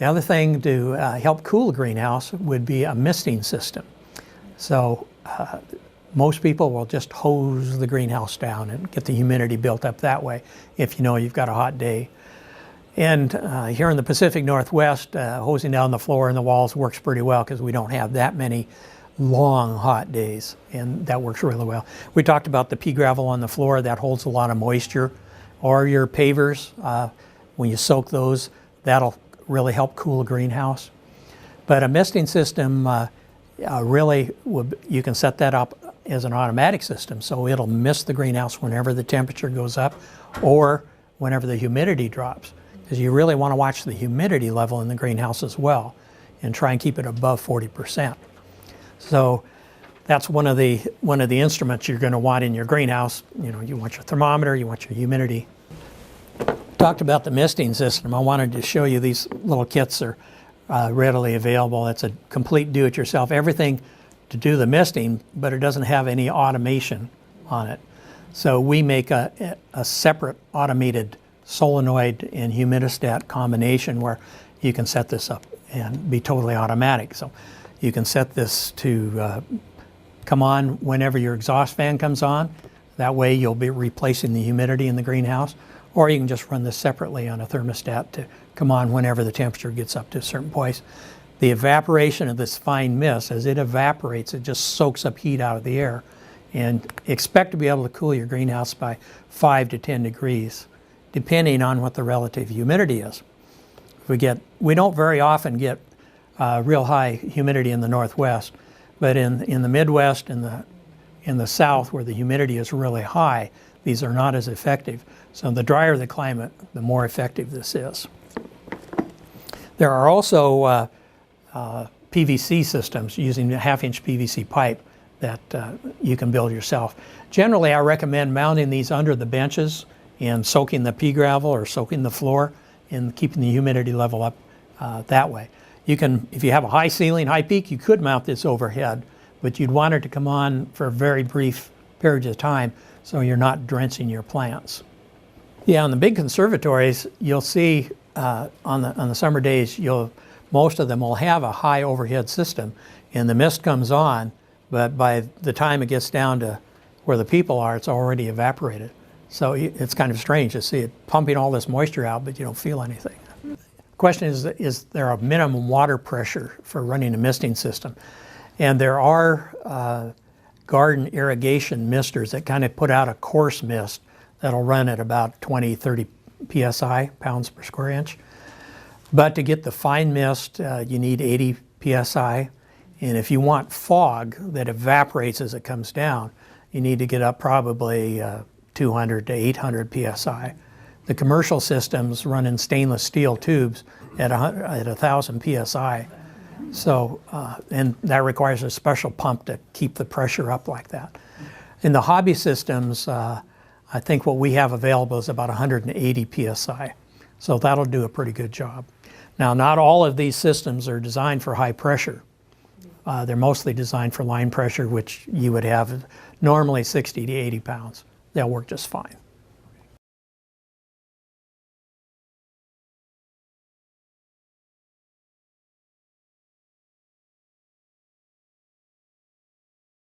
The other thing to help cool a greenhouse would be a misting system. So most people will just hose the greenhouse down and get the humidity built up that way if you know you've got a hot day. And here in the Pacific Northwest, hosing down the floor and the walls works pretty well because we don't have that many long hot days, and that works really well. We talked about the pea gravel on the floor. That holds a lot of moisture. Or your pavers, when you soak those, that'll really help cool a greenhouse. But a misting system really, you can set that up as an automatic system, so it'll mist the greenhouse whenever the temperature goes up or whenever the humidity drops, because you really want to watch the humidity level in the greenhouse as well and try and keep it above 40%. So that's one of the instruments you're going to want in your greenhouse. You know, you want your thermometer, you want your humidity. Talked about the misting system. I wanted to show you these little kits are readily available. It's a complete do-it-yourself, everything to do the misting, but it doesn't have any automation on it. So we make a separate automated solenoid and humidistat combination where you can set this up and be totally automatic. So you can set this to come on whenever your exhaust fan comes on. That way you'll be replacing the humidity in the greenhouse. Or you can just run this separately on a thermostat to come on whenever the temperature gets up to a certain point. The evaporation of this fine mist, as it evaporates, it just soaks up heat out of the air. And expect to be able to cool your greenhouse by 5 to 10 degrees, depending on what the relative humidity is. We don't very often get real high humidity in the Northwest, but in the Midwest and in the South, where the humidity is really high, these are not as effective. So the drier the climate, the more effective this is. There are also PVC systems using a 1/2-inch PVC pipe that you can build yourself. Generally, I recommend mounting these under the benches and soaking the pea gravel or soaking the floor and keeping the humidity level up that way. You can, if you have a high ceiling, high peak, you could mount this overhead, but you'd want it to come on for a very brief period of time so you're not drenching your plants. Yeah, on the big conservatories, you'll see on the summer days, most of them will have a high overhead system, and the mist comes on, but by the time it gets down to where the people are, it's already evaporated. So it's kind of strange to see it pumping all this moisture out, but you don't feel anything. The question is there a minimum water pressure for running a misting system? And there are garden irrigation misters that kind of put out a coarse mist that'll run at about 20, 30 psi, pounds per square inch. But to get the fine mist, you need 80 psi. And if you want fog that evaporates as it comes down, you need to get up probably 200 to 800 psi. The commercial systems run in stainless steel tubes at 1,000 psi. So, and that requires a special pump to keep the pressure up like that. In the hobby systems, I think what we have available is about 180 psi. So that'll do a pretty good job. Now, not all of these systems are designed for high pressure. They're mostly designed for line pressure, which you would have normally 60 to 80 pounds. They'll work just fine.